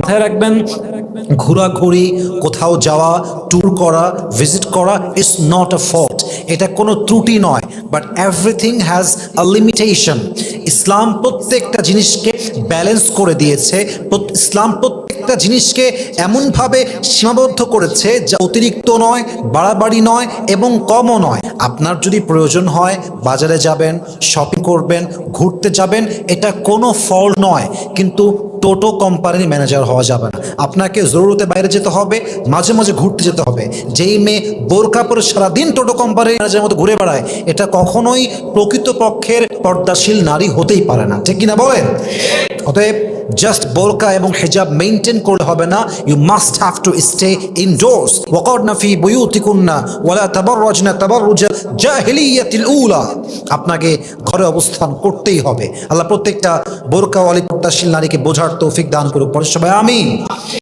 মাথায় রাখবেন, ঘোরাঘুরি, কোথাও যাওয়া, ট্যুর করা, ভিজিট করা ইজ নট আ ফল্ট, এটা কোনো ত্রুটি নয়, but everything has a limitation. ইসলাম প্রত্যেকটা জিনিসকে ব্যালেন্স করে দিয়েছে। ইসলাম প্রত্যেকটা জিনিসকে এমনভাবে সীমাবদ্ধ করেছে যা অতিরিক্ত নয়, বাড়াবাড়ি নয় এবং কমও নয়। আপনার যদি প্রয়োজন হয় বাজারে যাবেন, শপিং করবেন, ঘুরতে যাবেন, এটা কোনো ফল্ট নয়, কিন্তু টোটো কোম্পানির ম্যানেজার হওয়া যাবে না। আপনাকে জরুরতে বাইরে যেতে হবে, মাঝে মাঝে ঘুরতে যেতে হবে। যেই মেয়ে বোরকা পরে সারাদিন টোটো কোম্পানির ম্যানেজারের মতো ঘুরে বেড়ায়, এটা কখনোই প্রকৃতপক্ষের পর্দাশীল নারী হতেই পারে না, ঠিক কিনা বলেন? অতএব জাস্ট বোরকা এবং হিজাব মেইনটেইন করলে হবে না, you must have to stay indoors. ওয়াকরনা ফি বুয়ুতিকুন্না ওয়ালা তাবাররাজনা তাবাররুজাল জাহিলিয়াতিল উলা। আপনাকে ঘরে অবস্থান করতেই হবে। আল্লাহ প্রত্যেকটা বোরকাওয়ালী পর্দাশীল নারীকে বোঝার তৌফিক দান করুক। পরে সবাই আমিন।